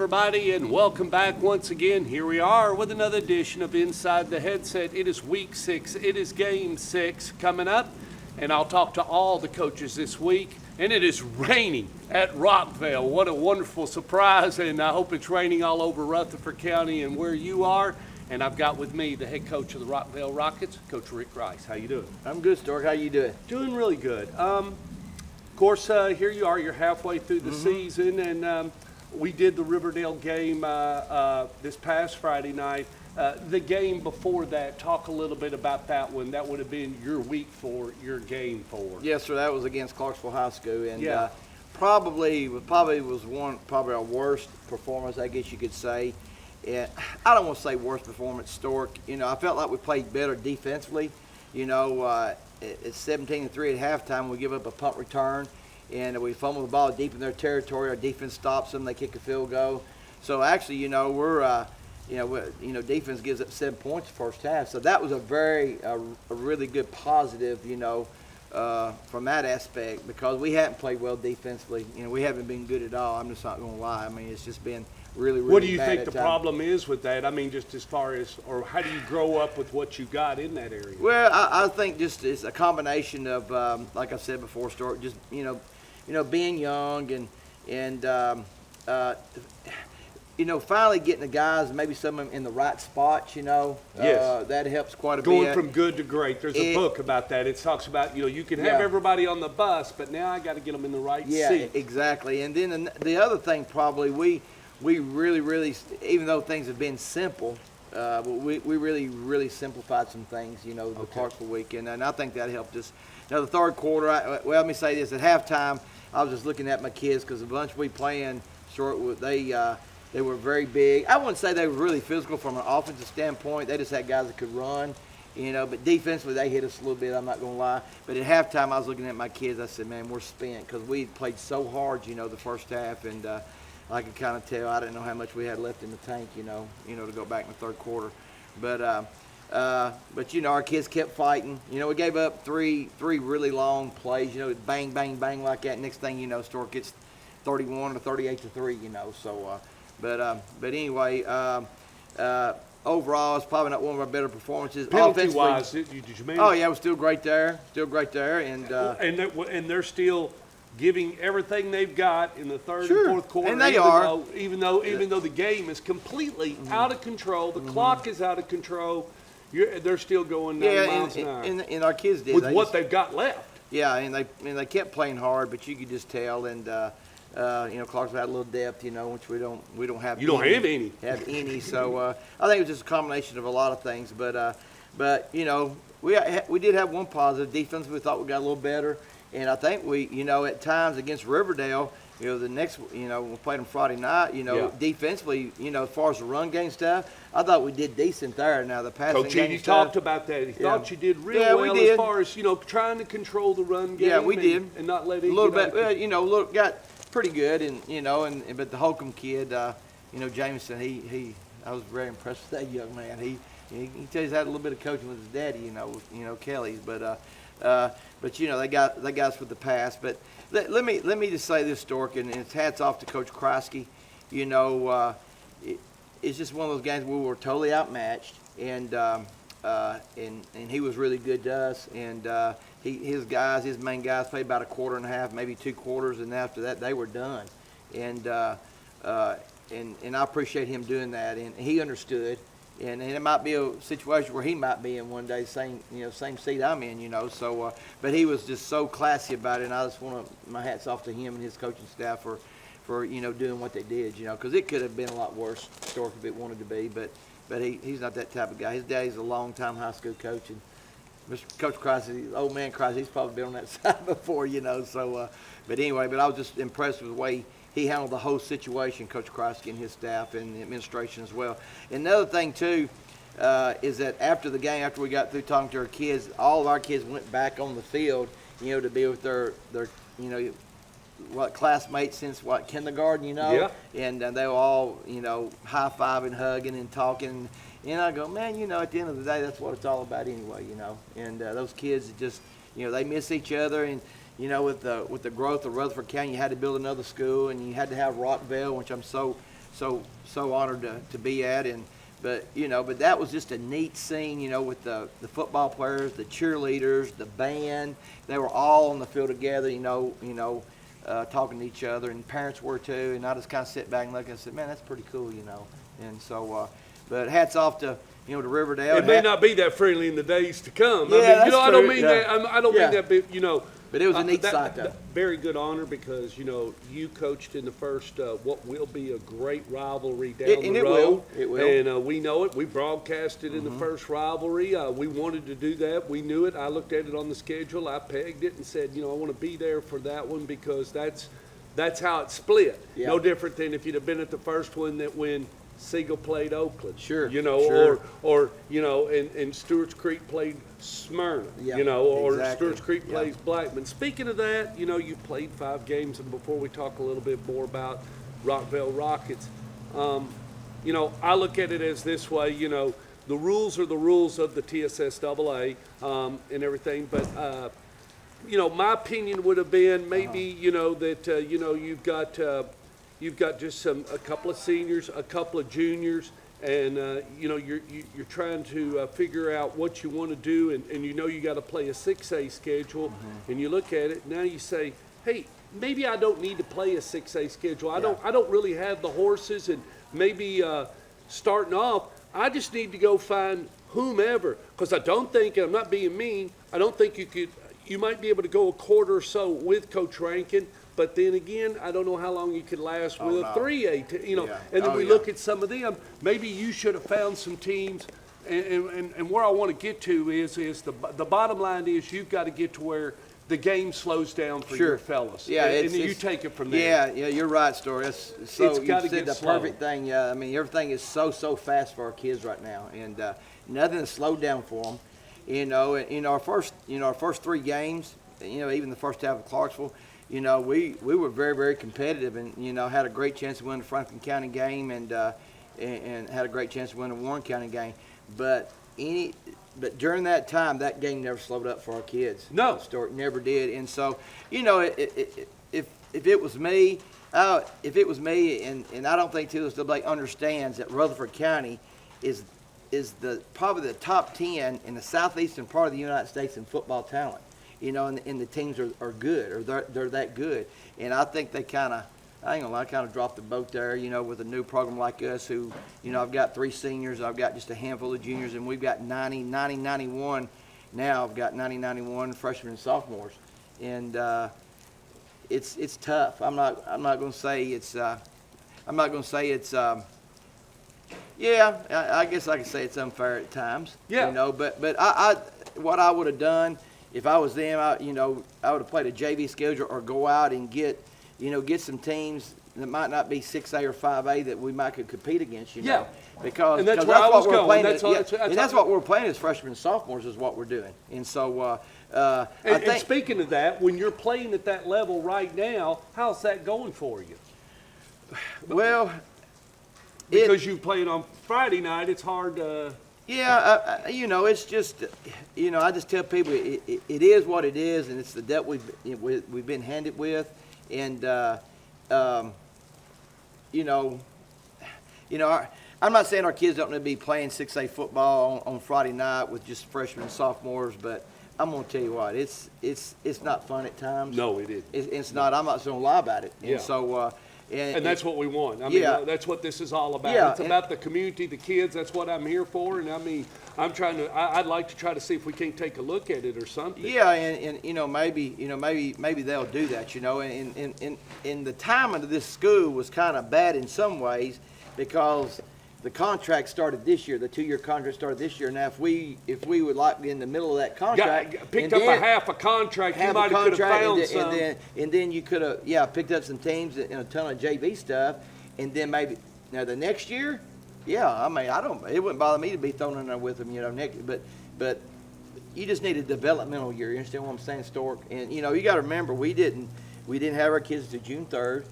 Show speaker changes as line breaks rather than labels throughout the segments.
everybody, and welcome back once again. Here we are with another edition of Inside the Headset. It is week 6. It is game 6 coming up, and I'll talk to all the coaches this week. And it is raining at Rockville. What a wonderful surprise, and I hope it's raining all over Rutherford County and where you are. And I've got with me the head coach of the Riverdale Rockets, Coach Rick Rice. How you doing?
I'm good, Stork. How you doing?
Doing really good. Of course, here you are. You're halfway through the season, and we did the Riverdale game this past Friday night. The game before that, talk a little bit about that one. That would have been your week for your game for.
Yes, sir. That was against Clarksville High School, and
Yeah.
probably was our worst performance, I guess you could say. And I don't want to say worst performance, Stork. You know, I felt like we played better defensively. You know, it's 17-3 at halftime. We give up a punt return, and we fumble the ball deep in their territory. Our defense stops them. They kick a field goal. So actually, you know, defense gives up 7 points the first half. So that was a really good positive, you know, from that aspect, because we haven't played well defensively. You know, we haven't been good at all. I'm just not going to lie. I mean, it's just been really
What do you
bad
think
at
the
times.
problem is with that? I mean, just as far as, or how do you grow up with what you got in that area?
Well, I think just it's a combination of, like I said before, Stuart, just being young and finally getting the guys, maybe some of them in the right spots.
Yes.
That helps quite a bit.
Going from good to great. There's a book about that. It talks about, you can have everybody on the bus, but now I got to get them in the right seat.
Yeah, exactly. And then the other thing, probably we really, even though things have been simple, we really simplified some things, the Clarksville weekend, and I think that helped us. Now, the third quarter, let me say this, at halftime, I was just looking at my kids, because the bunch we playing, they were very big. I wouldn't say they were really physical from an offensive standpoint. They just had guys that could run, but defensively they hit us a little bit, I'm not going to lie. But at halftime, I was looking at my kids, I said, man, we're spent, because we played so hard, the first half, and I could kind of tell. I didn't know how much we had left in the tank, to go back in the third quarter. But our kids kept fighting. We gave up three really long plays. Bang, bang, bang like that. Next thing you know, Stork gets 31 or 38-3. So, but anyway, overall, it's probably not one of our better performances.
Penalty-wise, did you manage?
Oh yeah, it was still great there, and
they're still giving everything they've got in the third and fourth quarter.
And they
even though the game is completely out of control, the clock is out of control, they're still going 9 miles an hour.
And our kids did.
With what they've got left.
Yeah, and they kept playing hard, but you could just tell. And Clarksville had a little depth, which we don't have.
You don't have any.
Have any. So I think it was just a combination of a lot of things. But we did have one positive. Defense, we thought we got a little better. And I think we, at times against Riverdale, the next, we played them Friday night, defensively, as far as the run game stuff, I thought we did decent there. Now, the passing
Coach
game
Edie
stuff,
talked about that. He thought you did real well
we did.
as far as, trying to control the run game.
Yeah, we did.
And not let it
a little bit, got pretty good. And, but the Holcomb kid, Jameson, I was very impressed with that young man. He tells had a little bit of coaching with his daddy, Kelly's, but they got us with the pass. But let me just say this, Stork, and it's hats off to Coach Kreisky. It's just one of those games where we were totally outmatched, and he was really good to us. And his main guys played about a quarter and a half, maybe 2 quarters, and after that they were done. And I appreciate him doing that, and he understood. And it might be a situation where he might be in one day, same seat I'm in, So, but he was just so classy about it, and I just want my hats off to him and his coaching staff for doing what they did, because it could have been a lot worse, Stork, if it wanted to be. But he's not that type of guy. His daddy's a long-time high school coach, and Coach Kreisky, old man Kreisky, he's probably been on that side before, So, but anyway, I was just impressed with the way he handled the whole situation, Coach Kreisky and his staff and the administration as well. And another thing, too, is that after the game, after we got through talking to our kids, all of our kids went back on the field, to be with their classmates since, kindergarten,
Yeah.
And they were all, high-fiving, hugging, and talking. And I go, man, at the end of the day, that's what it's all about anyway, And those kids just, they miss each other. And, with the growth of Rutherford County, you had to build another school, and you had to have Rockville, which I'm so so honored to be at. But that was just a neat scene, with the football players, the cheerleaders, the band. They were all on the field together, talking to each other, and parents were too. And I just kind of sit back and look and said, man, that's pretty cool, And so, but hats off to to Riverdale.
It may not be that friendly in the days to come.
Yeah, that's
I don't
true.
mean
Yeah.
that. I don't mean that.
But it was a neat sight, though.
Very good honor because you coached in the first what will be a great rivalry down the road.
It will.
And we know it. We broadcasted in the first rivalry. We wanted to do that. We knew it. I looked at it on the schedule. I pegged it and said, I want to be there for that one because that's how it split.
Yeah.
No different than if you'd have been at the first one when Siegel played Oakland.
Sure.
Or and Stewart's Creek played Smyrna.
Yeah,
Or
exactly.
Stewart's Creek plays Blackman. Speaking of that, you played 5 games, and before we talk a little bit more about Rockville Rockets, I look at it as this way. The rules are the rules of the TSSAA and everything, but. My opinion would have been maybe that you've got just a couple of seniors, a couple of juniors, and you're trying to figure out what you want to do, and you got to play a 6A schedule, and you look at it now you say, hey, maybe I don't need to play a 6A schedule. I don't really have the horses, and maybe starting off, I just need to go find whomever, because I don't think, and I'm not being mean, I don't think you might be able to go a quarter or so with Coach Rankin, but then again, I don't know how long you could last with a 3A, And then we look at some of them. Maybe you should have found some teams, and where I want to get to is the bottom line is you've got to get to where the game slows down for your fellas.
Yeah,
and then you take it from there.
Yeah, you're right, Story.
It's got to get
the
slow.
perfect thing. Yeah, I mean everything is so fast for our kids right now, and nothing is slowed down for them. In our first 3 games, even the first half of Clarksville, we were very, very competitive, and had a great chance to win the Franklin County game, and had a great chance to win the Warren County game. But during that time, that game never slowed up for our kids.
No,
It never did. And so, if it was me, and I don't think TSSAA understands that Rutherford County is probably the top 10 in the southeastern part of the United States in football talent, and the teams are good, or they're that good. And I think they I ain't gonna lie, kind of dropped the boat there, with a new program like us who, I've got 3 seniors, I've got just a handful of juniors, and we've got 91 now. I've got 91 freshmen and sophomores, and it's tough. I'm not gonna say it's yeah, I guess I could say it's unfair at times.
Yeah.
But what I would have done if I was them, I would have played a JV schedule or go out and get some teams that might not be 6A or 5A that we might could compete against.
Yeah.
Because
and that's where I was
what we're
going.
Playing. That's what we're playing as freshmen and sophomores is what we're doing. And so
and speaking of that, when you're playing at that level right now, how's that going for you?
Well.
Because you played on Friday night, it's hard to.
Yeah, it's just, I just tell people it is what it is, and it's the debt we've been handed with, and I'm not saying our kids don't need to be playing 6A football on Friday night with just freshmen and sophomores, but I'm gonna tell you what, it's not fun at times.
No, it isn't.
It's not. I'm not gonna lie about it. And
yeah.
So.
And that's what we want. I mean, that's what this is all about.
Yeah,
it's about the community, the kids. That's what I'm here for. And I mean, I'd like to try to see if we can't take a look at it or something.
Yeah, and maybe they'll do that. And the timing of this school was kind of bad in some ways because the contract started this year. The 2-year contract started this year. Now, if we would like be in the middle of that contract,
picked up a half a contract, you might have found some.
And then you could have picked up some teams and a ton of JV stuff, and then maybe now the next year, I mean, it wouldn't bother me to be thrown in there with them, next. But you just need a developmental year. You understand what I'm saying, Stork? And you got to remember we didn't have our kids to June 3rd.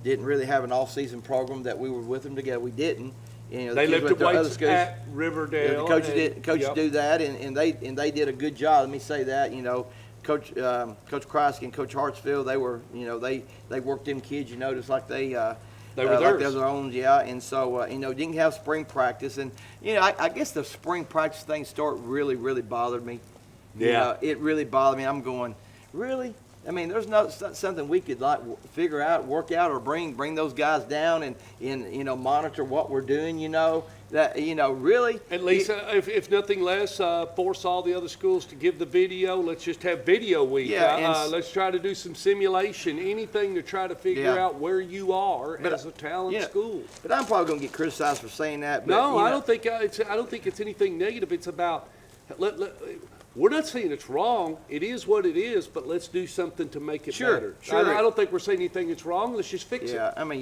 Didn't really have an off-season program that we were with them together. We didn't.
They lifted weights at Riverdale.
The coaches do that, and they did a good job. Let me say that. Coach Kreisky and Coach Hartsfield, they were they worked them kids. Just like they
They were
like
theirs.
they're their own, yeah. And so, didn't have spring practice. And, I guess the spring practice thing really, really bothered me.
Yeah.
It really bothered me. I'm going, really? I mean, there's not something we could figure out, work out, or bring those guys down and monitor what we're doing. That really.
At least, if nothing less, force all the other schools to give the video. Let's just have video week.
Yeah,
let's try to do some simulation, anything to try to figure out where you are as a talent school.
But I'm probably going to get criticized for saying that. But,
No, I don't think it's anything negative. It's about we're not saying it's wrong. It is what it is, but let's do something to make it better.
Sure.
I don't think we're saying anything that's wrong. Let's just fix it.
Yeah, I mean,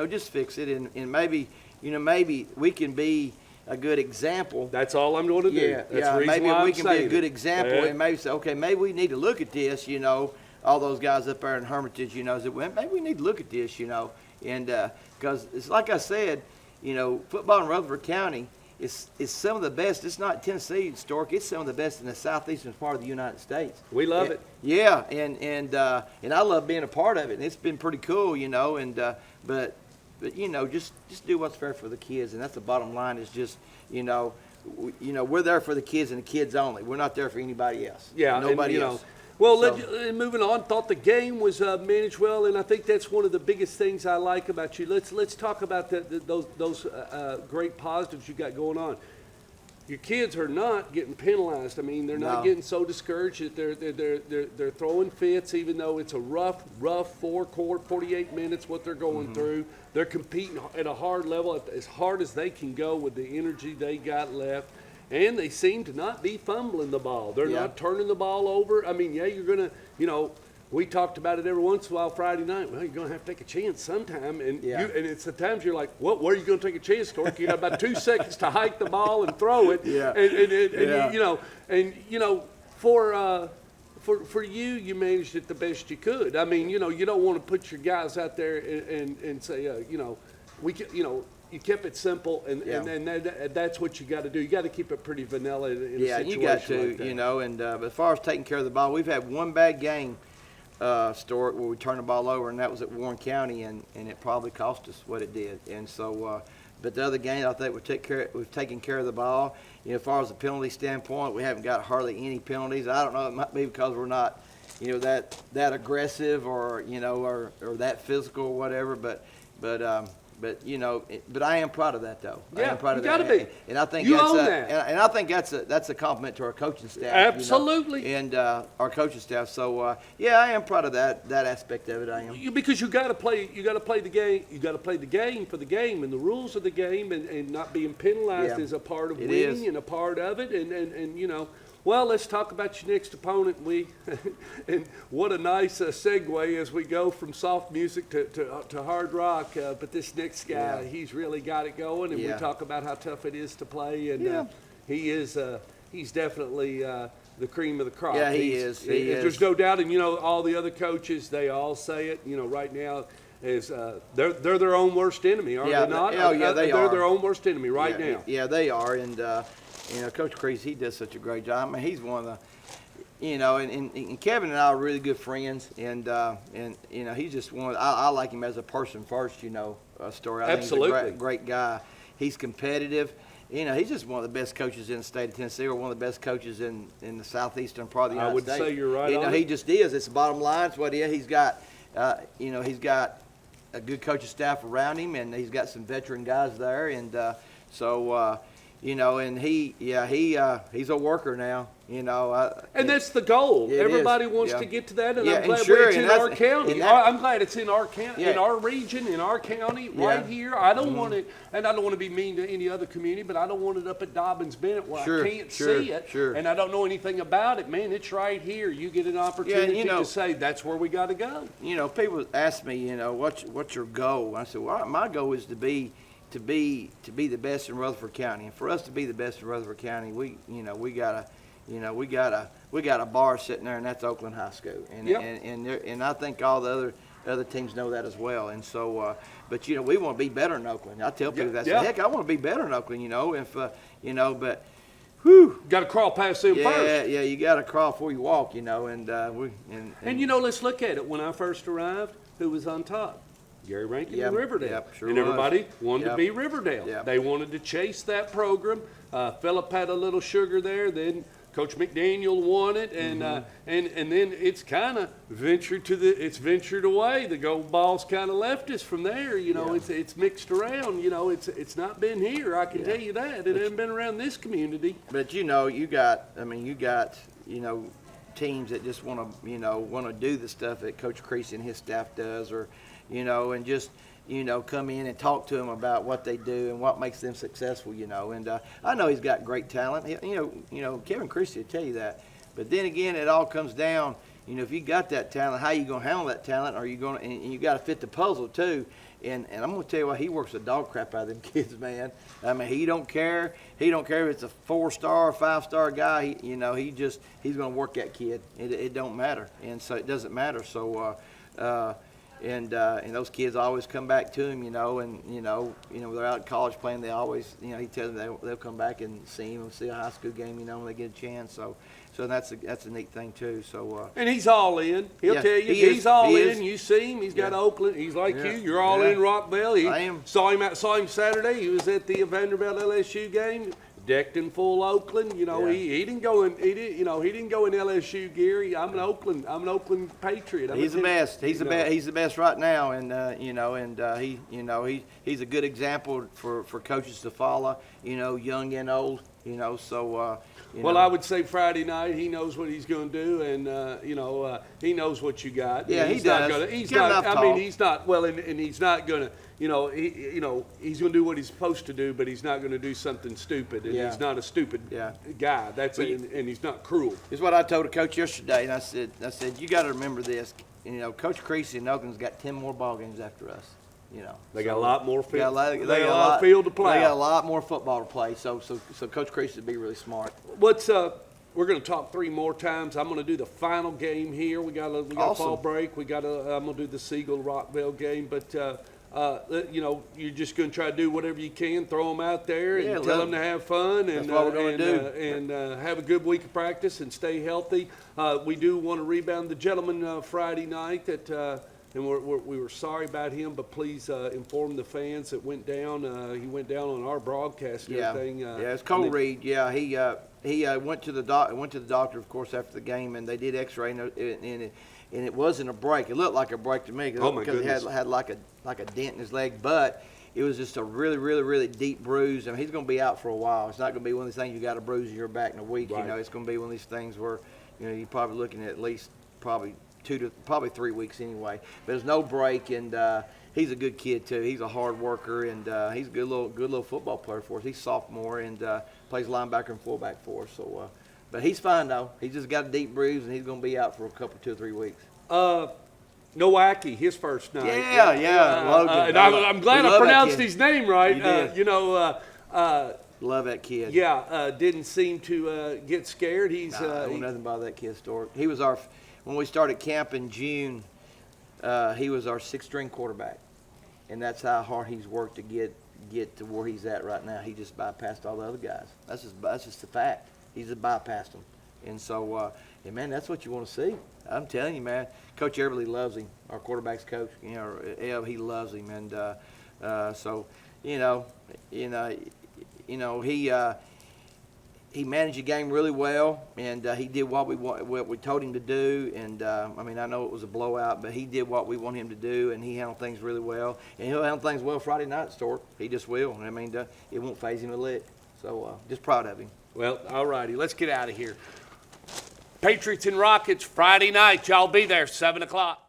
just fix it, and maybe we can be a good example.
That's all I'm going to do.
Yeah,
That's the reason
maybe
why
we
I'm
can be a good
it.
example, and maybe say, okay, maybe we need to look at this. All those guys up there in Hermitage, maybe we need to look at this, and because it's like I said, football in Rutherford County. It's some of the best. It's not Tennessee, Stork. It's some of the best in the southeastern part of the United States.
We love it.
Yeah, and I love being a part of it. And it's been pretty cool, but just do what's fair for the kids, and that's the bottom line. Is just we're there for the kids and the kids only. We're not there for anybody else.
Yeah,
nobody else.
Well, moving on, thought the game was managed well, and I think that's one of the biggest things I like about you. Let's talk about those great positives you got going on. Your kids are not getting penalized. I mean, they're not getting so discouraged that they're throwing fits, even though it's a rough 48 minutes what they're going through. They're competing at a hard level, as hard as they can go with the energy they got left. And they seem to not be fumbling the ball. They're not turning the ball over. I mean, you're going to, we talked about it every once in a while Friday night. Well, you're going to have to take a chance sometime. And and it's the times you're like, where are you going to take a chance, Stork? You got about 2 seconds to hike the ball and throw it. For you, you managed it the best you could. I mean, you don't want to put your guys out there and say, you kept it simple, and that's what you got to do. You got to keep it pretty vanilla in a situation
you got to,
like that.
And but as far as taking care of the ball, we've had one bad game, Stuart, where we turned the ball over, and that was at Warren County, and it probably cost us what it did. And so, but the other games, I think we've taken care of the ball. As far as the penalty standpoint, we haven't got hardly any penalties. I don't know. It might be because we're not, that aggressive or or that physical or whatever. But I am proud of that, though.
Yeah,
I am proud of
you
that.
got to be.
And I think
you
that's
own that.
And I think that's a compliment to our coaching staff.
Absolutely.
And our coaching staff. So I am proud of that aspect of it. I am.
Because you got to play the game. You got to play the game for the game and the rules of the game, and not being penalized is a part of winning and a part of it. And well, let's talk about your next opponent. And what a nice segue as we go from soft music to hard rock. But this next guy, he's really got it going, and we talk about how tough it is to play. And he's definitely the cream of the crop.
Yeah, he is.
There's no doubt. And all the other coaches, they all say it. Right now, is they're their own worst enemy, are they not?
They
are.
They're
their own worst enemy now.
Yeah, they are. And Coach Crease, he does such a great job. I mean, he's one of the, and Kevin and I are really good friends, and he's just one. I like him as a person first. Story. I
Absolutely.
think he's a great guy. He's competitive. He's just one of the best coaches in the state of Tennessee, or one of the best coaches in the southeastern part of the United States.
I would say you're right.
He just is. It's the bottom line. It's what he is. He's got, he's got a good coaching staff around him, and he's got some veteran guys there, and and he's a worker now.
And that's the goal. Everybody wants to get to that, and I'm glad it's in our county. I'm glad it's in our county, in our region, in our county, right here. I don't want it, and I don't want to be mean to any other community, but I don't want it up at Dobbins Bennett where I can't see it, and I don't know anything about it. Man, it's right here. You get an opportunity to say that's where we got to go.
People ask me, what's your goal? I said, well, my goal is to be the best in Rutherford County, and for us to be the best in Rutherford County, we got a bar sitting there, and that's Oakland High School, and I think all the other teams know that as well. And so, but we want to be better in Oakland. I tell people that. Heck, I want to be better in Oakland. But whew,
got to crawl past them first.
Yeah, you got to crawl before you walk. And
let's look at it. When I first arrived, who was on top? Gary Rankin
Yep,
and Riverdale.
yep, sure
and
was.
everybody wanted to
Yep.
be Riverdale.
Yep.
They wanted to chase that program. Philip had a little sugar there. Then Coach McDaniel won it, and and then it's kind of ventured away. The gold ball's kind of left us from there. You know,
Yeah.
it's mixed around. You know, it's not been here. I can tell you that. It hasn't been around this community.
But you know, you got teams that just want to do the stuff that Coach Creasy and his staff does, or and just come in and talk to them about what they do and what makes them successful. And I know he's got great talent. Kevin Creasy will tell you that. But then again, it all comes down. If you got that talent, how you gonna handle that talent? Are you gonna and you got to fit the puzzle too. And I'm gonna tell you what, he works the dog crap out of them kids, man. I mean, he don't care. He don't care if it's a 4-star or 5-star guy. He's gonna work that kid. It don't matter, and so it doesn't matter. So, and those kids always come back to him, and they're out at college playing. They always, he tells them they'll come back and see him and see a high school game, when they get a chance. So that's a neat thing too. So
and he's all in. He'll
Yeah,
tell you
he
he's all
he
in.
is.
You see him. He's got
Yeah.
Oakland. He's like
Yeah.
you. You're all
Yeah.
in Rockville.
I am.
Saw him Saturday. He was at the Vanderbilt LSU game. Decked in full Oakland.
Yeah.
He didn't go in. He didn't go in LSU gear. I'm an Oakland Patriot.
he's the best. He's the best. He's the best right now, and he's a good example for coaches to follow. Young and old. So.
Well, I would say Friday night he knows what he's going to do, and he knows what you got.
Yeah, he
he's not
does.
Gonna, he's
Give him
not.
enough
I mean,
talk.
he's not. Well, and he's not going to. He's going to do what he's supposed to do, but he's not going to do something stupid. And
Yeah.
he's not a stupid
Yeah.
guy. That's it, and he's not cruel.
It's what I told a coach yesterday, and I said, you got to remember this. Coach Creasy and Oakland's got 10 more ball games after us.
They got a lot more field.
They
They got a lot of field to play.
They got a lot more football to play. So Coach Creasy would be really smart.
We're going to talk 3 more times. I'm going to do the final game here. We got a
Awesome.
fall break. I'm going to do the Siegel Rockville game, but you're just going to try to do whatever you can, throw them out there and tell them to have fun, and
That's what we're gonna do.
and have a good week of practice and stay healthy. We do want to rebound the gentleman Friday night that. And we were sorry about him, but please inform the fans that went down. He went down on our broadcast and everything.
It's Cole Reed. Yeah, he went to the doctor, of course, after the game, and they did X-ray, and it wasn't a break. It looked like a break to me because he had like a dent in his leg, but it was just a really, really, really deep bruise. I mean, he's going to be out for a while. It's not going to be one of these things you got a bruise in your back in a week.
Right.
It's going to be one of these things where you're probably looking at least probably 3 weeks anyway. But there's no break, and he's a good kid too. He's a hard worker, and he's a good little football player for us. He's sophomore and plays linebacker and fullback for us. So, but he's fine though. He's just got a deep bruise, and he's going to be out for 2 or 3 weeks.
Nowacki, his first night.
Yeah, Logan.
And I'm glad
We
I
love that
pronounced
kid.
his name right.
You did. Love that kid.
Didn't seem to get scared. He's
I know nothing about that kid, Stork. He was when we started camp in June, he was our 6th-string quarterback, and that's how hard he's worked to get to where he's at right now. He just bypassed all the other guys. That's just the fact. He's just bypassed them, and so man, that's what you want to see. I'm telling you, man. Coach Everly loves him. Our quarterbacks coach, Ev, he loves him, and so he managed the game really well, and he did what we told him to do. And I know it was a blowout, but he did what we want him to do, and he handled things really well. And he'll handle things well Friday night, Stork. He just will. It won't faze him a lick. So just proud of him.
Well, all righty. Let's get out of here. Patriots and Rockets Friday night. Y'all be there, 7 o'clock.